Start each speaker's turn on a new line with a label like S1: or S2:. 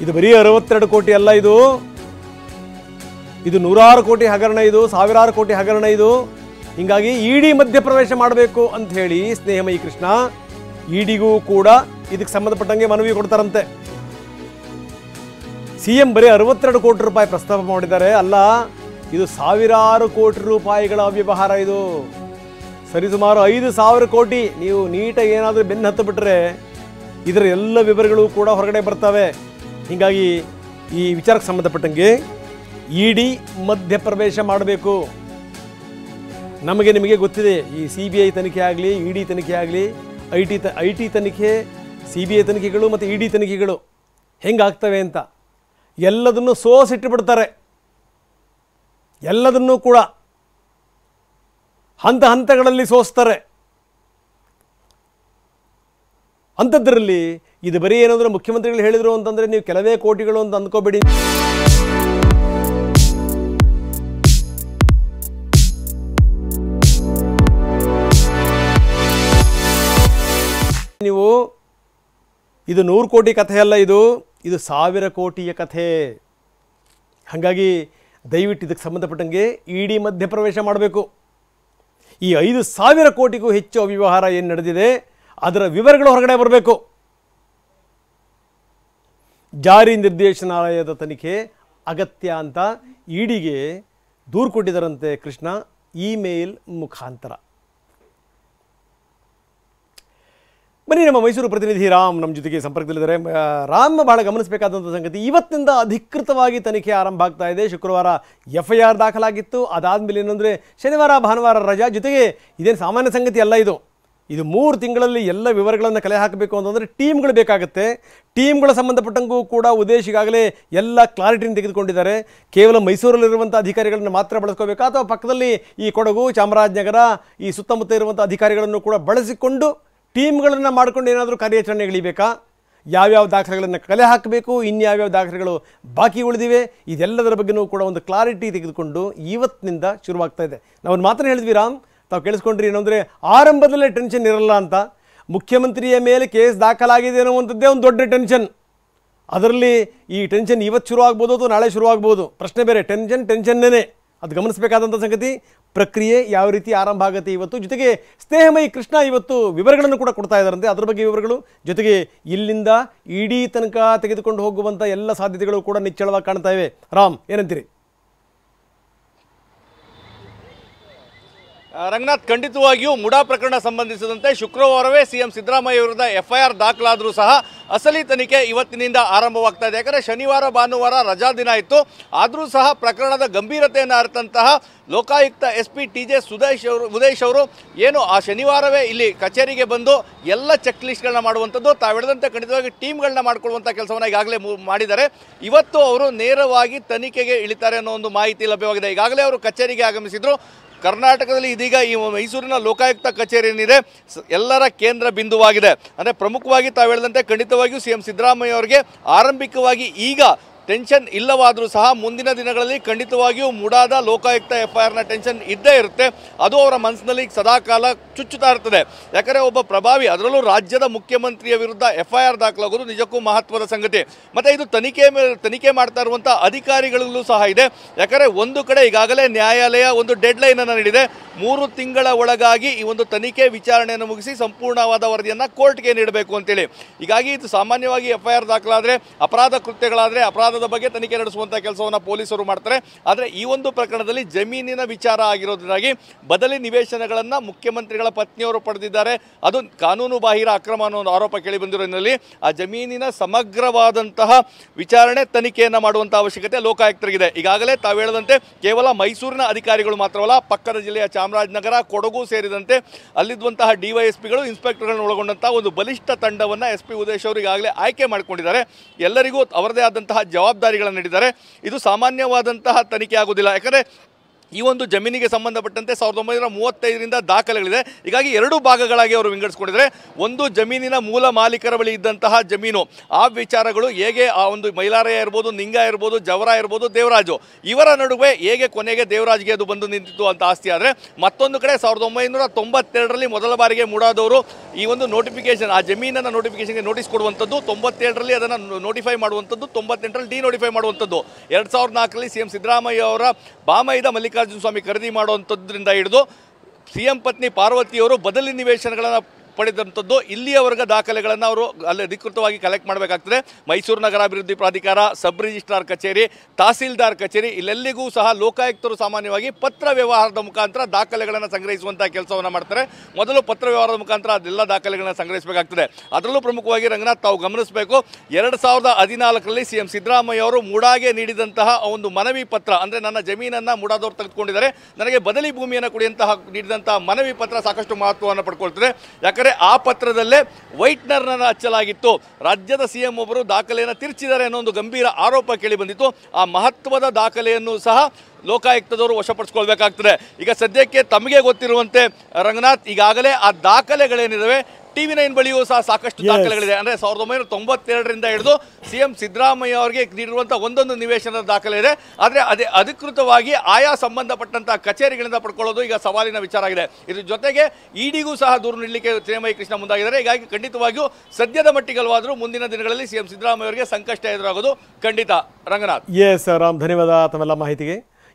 S1: ಇದು ಬರೀ 62 ಕೋಟಿ ಅಲ್ಲ, ಇದು ನೂರಾರು ಕೋಟಿ ಹಗರಣ, ಇದು ಸಾವಿರಾರು ಕೋಟಿ ಹಗರಣ ಇದು. ಹಿಂಗಾಗಿ ಇಡಿ ಮಧ್ಯಪ್ರವೇಶ ಮಾಡಬೇಕು ಅಂತ ಹೇಳಿ ಸ್ನೇಹಮಯಿ ಕೃಷ್ಣ ಇಡಿಗೂ ಕೂಡ ಇದಕ್ಕೆ ಸಂಬಂಧಪಟ್ಟಂಗೆ ಮನವಿ ಕೊಡ್ತಾರಂತೆ. ಸಿಎಂ ಬರೀ 62 ಕೋಟಿ ರೂಪಾಯಿ ಪ್ರಸ್ತಾಪ ಮಾಡಿದ್ದಾರೆ. ಅಲ್ಲ, ಇದು ಸಾವಿರಾರು ಕೋಟಿ ರೂಪಾಯಿಗಳ ಅವ್ಯವಹಾರ. ಇದು ಸರಿಸುಮಾರು 5,000 ಕೋಟಿ. ನೀವು ನೀಟಾಗಿ ಏನಾದರೂ ಬೆನ್ನು ಹತ್ತು ಬಿಟ್ಟರೆ ಇದರ ಎಲ್ಲ ವಿವರಗಳು ಕೂಡ ಹೊರಗಡೆ ಬರ್ತವೆ. ಹೀಗಾಗಿ ಈ ವಿಚಾರಕ್ಕೆ ಸಂಬಂಧಪಟ್ಟಂಗೆ ಇಡಿ ಮಧ್ಯಪ್ರವೇಶ ಮಾಡಬೇಕು. ನಿಮಗೆ ಗೊತ್ತಿದೆ, ಈ CBI ತನಿಖೆ ಆಗಲಿ, ಇಡಿ ತನಿಖೆ ಆಗಲಿ, ಐ ಟಿ ತನಿಖೆ, CBI ತನಿಖೆಗಳು ಮತ್ತು ಇಡಿ ತನಿಖೆಗಳು ಹೆಂಗಾಗ್ತವೆ ಅಂತ ಎಲ್ಲದನ್ನು ಸೋಸಿಟ್ಟುಬಿಡ್ತಾರೆ. ಎಲ್ಲದನ್ನೂ ಕೂಡ ಹಂತಗಳಲ್ಲಿ ಸೋಸ್ತಾರೆ. ಅಂಥದ್ರಲ್ಲಿ ಇದು ಬರೀ ಏನಾದರೂ ಮುಖ್ಯಮಂತ್ರಿಗಳು ಹೇಳಿದರು ಅಂತಂದರೆ ನೀವು ಕೆಲವೇ ಕೋಟಿಗಳು ಅಂತ ಅಂದ್ಕೋಬೇಡಿ. ನೀವು ಇದು 100 ಕೋಟಿ ಕಥೆ ಅಲ್ಲ, ಇದು 1000 ಕೋಟಿಯ ಕಥೆ. ಹಾಗಾಗಿ ದಯವಿಟ್ಟು ಇದಕ್ಕೆ ಸಂಬಂಧಪಟ್ಟಂಗೆ ಇಡಿ ಮಧ್ಯಪ್ರವೇಶ ಮಾಡಬೇಕು. ಈ 5,000 ಕೋಟಿಗೂ ಹೆಚ್ಚು ಅವ್ಯವಹಾರ ಏನು ನಡೆದಿದೆ ಅದರ ವಿವರಗಳು ಹೊರಗಡೆ ಬರಬೇಕು. ಜಾರಿ ನಿರ್ದೇಶನಾಲಯದ ತನಿಖೆ ಅಗತ್ಯ ಅಂತ ಇಡಿಗೆ ದೂರು ಕೊಟ್ಟಿದ್ದಾರಂತೆ ಕೃಷ್ಣ, ಇಮೇಲ್ ಮುಖಾಂತರ. ಬನ್ನಿ, ನಮ್ಮ ಮೈಸೂರು ಪ್ರತಿನಿಧಿ ರಾಮ್ ನಮ್ಮ ಜೊತೆಗೆ ಸಂಪರ್ಕದಲ್ಲಿದ್ದಾರೆ. ರಾಮ್, ಬಹಳ ಗಮನಿಸಬೇಕಾದಂಥ ಸಂಗತಿ, ಇವತ್ತಿನಿಂದ ಅಧಿಕೃತವಾಗಿ ತನಿಖೆ ಆರಂಭ ಆಗ್ತಾ ಇದೆ. ಶುಕ್ರವಾರ FIR ದಾಖಲಾಗಿತ್ತು. ಅದಾದಮೇಲೆ ಏನಂದರೆ ಶನಿವಾರ ಭಾನುವಾರ ರಜಾ. ಜೊತೆಗೆ ಇದೇನು ಸಾಮಾನ್ಯ ಸಂಗತಿ ಅಲ್ಲ, ಇದು 3 ತಿಂಗಳಲ್ಲಿ ಎಲ್ಲ ವಿವರಗಳನ್ನು ಕಲೆ ಹಾಕಬೇಕು ಅಂತಂದರೆ ಟೀಮ್ಗಳು ಬೇಕಾಗುತ್ತೆ. ಟೀಮ್ಗಳ ಸಂಬಂಧಪಟ್ಟಂಗೂ ಕೂಡ ಉದ್ದೇಶ ಈಗಾಗಲೇ ಎಲ್ಲ ಕ್ಲಾರಿಟಿನ ತೆಗೆದುಕೊಂಡಿದ್ದಾರೆ. ಕೇವಲ ಮೈಸೂರಲ್ಲಿರುವಂಥ ಅಧಿಕಾರಿಗಳನ್ನು ಮಾತ್ರ ಬಳಸ್ಕೋಬೇಕಾ ಅಥವಾ ಪಕ್ಕದಲ್ಲಿ ಈ ಕೊಡಗು, ಚಾಮರಾಜನಗರ, ಈ ಸುತ್ತಮುತ್ತ ಇರುವಂಥ ಅಧಿಕಾರಿಗಳನ್ನು ಕೂಡ ಬಳಸಿಕೊಂಡು ಟೀಮ್ಗಳನ್ನು ಮಾಡಿಕೊಂಡು ಏನಾದರೂ ಕಾರ್ಯಾಚರಣೆ ಇಳಿಬೇಕಾ? ಯಾವ್ಯಾವ ದಾಖಲೆಗಳನ್ನು ಕಲೆ ಹಾಕಬೇಕು, ಇನ್ಯಾವ್ಯಾವ ದಾಖಲೆಗಳು ಬಾಕಿ ಉಳಿದಿವೆ, ಇದೆಲ್ಲದರ ಬಗ್ಗೆಯೂ ಕೂಡ ಒಂದು ಕ್ಲಾರಿಟಿ ತೆಗೆದುಕೊಂಡು ಇವತ್ತಿನಿಂದ ಶುರುವಾಗ್ತಾ ಇದೆ. ನಾವು ಮಾತನ್ನು ಹೇಳಿದ್ವಿ ರಾಮ್, ತಾವು ಕೇಳಿಸ್ಕೊಂಡ್ರಿ. ಏನಂದರೆ ಆರಂಭದಲ್ಲೇ ಟೆನ್ಷನ್ ಇರಲ್ಲ ಅಂತ. ಮುಖ್ಯಮಂತ್ರಿಯ ಮೇಲೆ ಕೇಸ್ ದಾಖಲಾಗಿದೆ ಅನ್ನುವಂಥದ್ದೇ ಒಂದು ದೊಡ್ಡ ಟೆನ್ಷನ್. ಅದರಲ್ಲಿ ಈ ಟೆನ್ಷನ್ ಇವತ್ತು ಶುರು ಆಗ್ಬೋದು ಅಥವಾ ನಾಳೆ ಶುರು ಆಗ್ಬೋದು, ಪ್ರಶ್ನೆ ಬೇರೆ. ಟೆನ್ಷನ್ನೇ ಅದು ಗಮನಿಸಬೇಕಾದಂಥ ಸಂಗತಿ. ಪ್ರಕ್ರಿಯೆ ಯಾವ ರೀತಿ ಆರಂಭ ಆಗುತ್ತೆ ಇವತ್ತು. ಜೊತೆಗೆ ಸ್ನೇಹಮಯಿ ಕೃಷ್ಣ ಇವತ್ತು ವಿವರಗಳನ್ನು ಕೂಡ ಕೊಡ್ತಾ ಇದ್ದಾರಂತೆ, ಅದ್ರ ಬಗ್ಗೆ ವಿವರಗಳು. ಜೊತೆಗೆ ಇಲ್ಲಿಂದ ಇಡಿ ತನಕ ತೆಗೆದುಕೊಂಡು ಹೋಗುವಂಥ ಎಲ್ಲ ಸಾಧ್ಯತೆಗಳು ಕೂಡ ನಿಚ್ಚಳವಾಗಿ ಕಾಣ್ತಾ ಇವೆ. ರಾಮ್, ಏನಂತೀರಿ?
S2: ರಂಗನಾಥ್, ಖಂಡಿತವಾಗಿಯೂ ಮುಡಾ ಪ್ರಕರಣ ಸಂಬಂಧಿಸಿದಂತೆ ಶುಕ್ರವಾರವೇ ಸಿಎಂ ಸಿದ್ದರಾಮಯ್ಯ ವಿರುದ್ಧ FIR ದಾಖಲಾದರೂ ಸಹ ಅಸಲಿ ತನಿಖೆ ಇವತ್ತಿನಿಂದ ಆರಂಭವಾಗ್ತಾ ಇದೆ. ಯಾಕಂದರೆ ಶನಿವಾರ ಭಾನುವಾರ ರಜಾ ದಿನ ಇತ್ತು. ಆದರೂ ಸಹ ಪ್ರಕರಣದ ಗಂಭೀರತೆಯನ್ನು ಅರಿತಂತಹ ಲೋಕಾಯುಕ್ತ SP TJ ಉದೇಶ್ ಅವರು ಏನು ಆ ಶನಿವಾರವೇ ಇಲ್ಲಿ ಕಚೇರಿಗೆ ಬಂದು ಎಲ್ಲ ಚೆಕ್ ಲಿಸ್ಟ್ಗಳನ್ನ ಮಾಡುವಂಥದ್ದು, ತಾವು ಹೇಳಿದಂತೆ ಖಂಡಿತವಾಗಿ ಟೀಮ್ಗಳನ್ನ ಮಾಡಿಕೊಳ್ಳುವಂಥ ಕೆಲಸವನ್ನು ಈಗಾಗಲೇ ಮಾಡಿದ್ದಾರೆ. ಇವತ್ತು ಅವರು ನೇರವಾಗಿ ತನಿಖೆಗೆ ಇಳಿತಾರೆ ಅನ್ನೋ ಒಂದು ಮಾಹಿತಿ ಲಭ್ಯವಾಗಿದೆ. ಈಗಾಗಲೇ ಅವರು ಕಚೇರಿಗೆ ಆಗಮಿಸಿದ್ರು. ಕರ್ನಾಟಕದಲ್ಲಿ ಇದೀಗ ಈ ಮೈಸೂರಿನ ಲೋಕಾಯುಕ್ತ ಕಚೇರಿ ಏನಿದೆ ಎಲ್ಲರ ಕೇಂದ್ರ ಬಿಂದುವಾಗಿದೆ. ಅಂದರೆ ಪ್ರಮುಖವಾಗಿ ತಾವು ಹೇಳಿದಂತೆ ಖಂಡಿತವಾಗಿಯೂ ಸಿಎಂ ಸಿದ್ದರಾಮಯ್ಯ ಅವರಿಗೆ ಆರಂಭಿಕವಾಗಿ ಈಗ ಟೆನ್ಷನ್ ಇಲ್ಲವಾದರೂ ಸಹ ಮುಂದಿನ ದಿನಗಳಲ್ಲಿ ಖಂಡಿತವಾಗಿಯೂ ಮುಡಾದ ಲೋಕಾಯುಕ್ತ FIRನ ಟೆನ್ಷನ್ ಇದ್ದೇ ಇರುತ್ತೆ. ಅದು ಅವರ ಮನಸ್ಸಿನಲ್ಲಿ ಸದಾಕಾಲ ಚುಚ್ಚುತ್ತಾ ಇರ್ತದೆ. ಯಾಕಂದರೆ ಒಬ್ಬ ಪ್ರಭಾವಿ, ಅದರಲ್ಲೂ ರಾಜ್ಯದ ಮುಖ್ಯಮಂತ್ರಿಯ ವಿರುದ್ಧ FIR ದಾಖಲಾಗೋದು ನಿಜಕ್ಕೂ ಮಹತ್ವದ ಸಂಗತಿ. ಮತ್ತು ಇದು ತನಿಖೆ ಮಾಡ್ತಾ ಇರುವಂಥ ಅಧಿಕಾರಿಗಳಲ್ಲೂ ಸಹ ಇದೆ. ಯಾಕಂದರೆ ಒಂದು ಕಡೆ ಈಗಾಗಲೇ ನ್ಯಾಯಾಲಯ ಒಂದು ಡೆಡ್ಲೈನನ್ನು ನೀಡಿದೆ. 3 ತಿಂಗಳ ಒಳಗಾಗಿ ಈ ಒಂದು ತನಿಖೆ ವಿಚಾರಣೆಯನ್ನು ಮುಗಿಸಿ ಸಂಪೂರ್ಣವಾದ ವರದಿಯನ್ನು ಕೋರ್ಟ್ಗೆ ನೀಡಬೇಕು ಅಂತೇಳಿ. ಹೀಗಾಗಿ ಇದು ಸಾಮಾನ್ಯವಾಗಿ FIR ದಾಖಲಾದರೆ ಅಪರಾಧ ಕೃತ್ಯಗಳಾದರೆ ಅಪರಾಧದ ಬಗ್ಗೆ ತನಿಖೆ ನಡೆಸುವಂಥ ಕೆಲಸವನ್ನು ಪೊಲೀಸರು ಮಾಡ್ತಾರೆ. ಆದರೆ ಈ ಒಂದು ಪ್ರಕರಣದಲ್ಲಿ ಜಮೀನಿನ ವಿಚಾರ ಆಗಿರೋದ್ರಿಂದಾಗಿ ಬದಲಿ ನಿವೇಶನಗಳನ್ನು ಮುಖ್ಯಮಂತ್ರಿಗಳ ಪತ್ನಿಯವರು ಪಡೆದಿದ್ದಾರೆ. ಅದು ಕಾನೂನು ಬಾಹಿರ ಅಕ್ರಮ ಅನ್ನೋ ಒಂದು ಆರೋಪ ಕೇಳಿ ಬಂದಿರೋ ಹಿನ್ನೆಲೆಯಲ್ಲಿ ಆ ಜಮೀನಿನ ಸಮಗ್ರವಾದಂತಹ ವಿಚಾರಣೆ ತನಿಖೆಯನ್ನು ಮಾಡುವಂಥ ಅವಶ್ಯಕತೆ ಲೋಕಾಯುಕ್ತರಿಗಿದೆ. ಈಗಾಗಲೇ ತಾವು ಹೇಳಿದಂತೆ ಕೇವಲ ಮೈಸೂರಿನ ಅಧಿಕಾರಿಗಳು ಮಾತ್ರವಲ್ಲ, ಪಕ್ಕದ ಜಿಲ್ಲೆಯ ಚಾಮರಾಜನಗರ, ಕೊಡಗು ಸೇರಿದಂತೆ ಅಲ್ಲಿದ್ದಂತಹ DYSPಗಳು, ಇನ್ಸ್ಪೆಕ್ಟರ್ಗಳನ್ನು ಒಳಗೊಂಡಂತಹ ಒಂದು ಬಲಿಷ್ಠ ತಂಡವನ್ನು SP ಉದೇಶ್ ಅವರು ಈಗಾಗಲೇ ಆಯ್ಕೆ ಮಾಡಿಕೊಂಡಿದ್ದಾರೆ. ಎಲ್ಲರಿಗೂ ಅವರದೇ ಆದಂತಹ ಜವಾಬ್ದಾರಿಗಳನ್ನು ನೀಡಿದ್ದಾರೆ. ಇದು ಸಾಮಾನ್ಯವಾದಂತಹ ತನಿಖೆ ಆಗುವುದಿಲ್ಲ. ಯಾಕಂದರೆ ಈ ಒಂದು ಜಮೀನಿಗೆ ಸಂಬಂಧಪಟ್ಟಂತೆ 1935ರಿಂದ ದಾಖಲೆಗಳಿದೆ. ಹೀಗಾಗಿ ಎರಡು ಭಾಗಗಳಾಗಿ ಅವರು ವಿಂಗಡಿಸ್ಕೊಂಡಿದ್ದಾರೆ. ಒಂದು ಜಮೀನಿನ ಮೂಲ ಮಾಲೀಕರ ಬಳಿ ಇದ್ದಂತಹ ಜಮೀನು, ಆ ವಿಚಾರಗಳು ಹೇಗೆ ಆ ಒಂದು ಮೈಲಾರಯ್ಯ ಇರ್ಬೋದು, ನಿಂಗ ಇರ್ಬೋದು, ಜವರ ಇರ್ಬೋದು, ದೇವರಾಜು ಇವರ ನಡುವೆ ಹೇಗೆ ಕೊನೆಗೆ ದೇವರಾಜ್ಗೆ ಅದು ಬಂದು ನಿಂತಿತ್ತು ಅಂತ ಆಸ್ತಿ. ಆದರೆ ಮತ್ತೊಂದು ಕಡೆ 1992ರಲ್ಲಿ ಮೊದಲ ಬಾರಿಗೆ ಮುಡಾದವರು ಈ ಒಂದು ನೋಟಿಫಿಕೇಶನ್, ಆ ಜಮೀನನ್ನು ನೋಟಿಫಿಕೇಶನ್ಗೆ ನೋಟಿಸ್ ಕೊಡುವಂಥದ್ದು, 97ರಲ್ಲಿ ಅದನ್ನು ನೋಟಿಫೈ ಮಾಡುವಂಥದ್ದು, 98ರಲ್ಲಿ ಡಿನೋಟಿಫೈ ಮಾಡುವಂಥದ್ದು, 2004ರಲ್ಲಿ CM ಸಿದ್ದರಾಮಯ್ಯ ಅವರ ಬಾಮೈದ ಮಲ್ಲಿಕಾರ್ಜುನ ಸ್ವಾಮಿ ಖರೀದಿ ಮಾಡುವಂಥದ್ರಿಂದ ಹಿಡಿದು CM ಪತ್ನಿ ಪಾರ್ವತಿಯವರು ಬದಲಿ ನಿವೇಶನಗಳನ್ನು ಪಡೆದಂಥದ್ದು, ಇಲ್ಲಿಯವರೆಗೆ ದಾಖಲೆಗಳನ್ನು ಅವರು ಅಲ್ಲಿ ಅಧಿಕೃತವಾಗಿ ಕಲೆಕ್ಟ್ ಮಾಡಬೇಕಾಗ್ತದೆ. ಮೈಸೂರು ನಗರಾಭಿವೃದ್ಧಿ ಪ್ರಾಧಿಕಾರ, ಸಬ್ ರಿಜಿಸ್ಟ್ರಾರ್ ಕಚೇರಿ, ತಹಸೀಲ್ದಾರ್ ಕಚೇರಿ, ಇಲ್ಲೆಲ್ಲಿಗೂ ಸಹ ಲೋಕಾಯುಕ್ತರು ಸಾಮಾನ್ಯವಾಗಿ ಪತ್ರ ವ್ಯವಹಾರದ ಮುಖಾಂತರ ದಾಖಲೆಗಳನ್ನು ಸಂಗ್ರಹಿಸುವಂಥ ಕೆಲಸವನ್ನು ಮಾಡ್ತಾರೆ. ಮೊದಲು ಪತ್ರ ವ್ಯವಹಾರದ ಮುಖಾಂತರ ಅದೆಲ್ಲ ದಾಖಲೆಗಳನ್ನು ಸಂಗ್ರಹಿಸಬೇಕಾಗ್ತದೆ. ಅದರಲ್ಲೂ ಪ್ರಮುಖವಾಗಿ ರಂಗನಾಥ್ ತಾವು ಗಮನಿಸಬೇಕು, 2014ರಲ್ಲಿ CM ಸಿದ್ದರಾಮಯ್ಯ ಅವರು ಮುಡಾಗೆ ನೀಡಿದಂತಹ ಒಂದು ಮನವಿ ಪತ್ರ, ಅಂದರೆ ನನ್ನ ಜಮೀನನ್ನು ಮುಡಾದವರು ತೆಗೆದುಕೊಂಡಿದ್ದಾರೆ, ನನಗೆ ಬದಲಿ ಭೂಮಿಯನ್ನು ನೀಡಿದಂತಹ ಮನವಿ ಪತ್ರ ಸಾಕಷ್ಟು ಮಹತ್ವವನ್ನು ಪಡ್ಕೊಳ್ತದೆ. ಯಾಕಂದರೆ ಆ ಪತ್ರದಲ್ಲೇ ವೈಟ್ನರ್ನ ಹಚ್ಚಲಾಗಿತ್ತು. ರಾಜ್ಯದ CM ಒಬ್ಬರು ದಾಖಲೆಯನ್ನು ತಿರುಚಿದ್ದಾರೆ ಅನ್ನೋ ಒಂದು ಗಂಭೀರ ಆರೋಪ ಕೇಳಿ ಬಂದಿತ್ತು. ಆ ಮಹತ್ವದ ದಾಖಲೆಯನ್ನು ಸಹ ಲೋಕಾಯುಕ್ತದವರು ವಶಪಡಿಸ್ಕೊಳ್ಬೇಕಾಗ್ತದೆ. ಈಗ ಸದ್ಯಕ್ಕೆ ತಮಗೆ ಗೊತ್ತಿರುವಂತೆ ರಂಗನಾಥ್, ಈಗಾಗಲೇ ಆ ದಾಖಲೆಗಳೇನಿದಾವೆ TV9 ಬಳಿಯೂ ಸಹ ಸಾಕಷ್ಟು ದಾಖಲೆಗಳಿದೆ. ಅಂದರೆ 1992ರಿಂದ ಹಿಡಿದು CM ಸಿದ್ದರಾಮಯ್ಯ ಅವರಿಗೆ ನೀಡಿರುವಂಥ ಒಂದೊಂದು ನಿವೇಶನದ ದಾಖಲೆ ಇದೆ. ಆದರೆ ಅದೇ ಅಧಿಕೃತವಾಗಿ ಆಯಾ ಸಂಬಂಧಪಟ್ಟಂಥ ಕಚೇರಿಗಳಿಂದ ಪಡ್ಕೊಳ್ಳೋದು ಈಗ ಸವಾಲಿನ ವಿಚಾರ ಆಗಿದೆ. ಇದ್ರ ಜೊತೆಗೆ ಇಡಿಗೂ ಸಹ ದೂರು ನೀಡಲಿಕ್ಕೆ ಚಿನ್ನಮಯಿ ಕೃಷ್ಣ ಮುಂದಾಗಿದ್ದಾರೆ. ಹೀಗಾಗಿ ಖಂಡಿತವಾಗಿಯೂ ಸದ್ಯದ ಮಟ್ಟಿಗಲ್ವಾದರೂ ಮುಂದಿನ ದಿನಗಳಲ್ಲಿ CM ಸಿದ್ದರಾಮಯ್ಯ ಅವರಿಗೆ ಸಂಕಷ್ಟ ಎದುರಾಗೋದು ಖಂಡಿತ. ರಂಗನಾಥ್.
S1: ಎಸ್ ರಾಮ್, ಧನ್ಯವಾದ ತಮ್ಮೆಲ್ಲ ಮಾಹಿತಿಗೆ.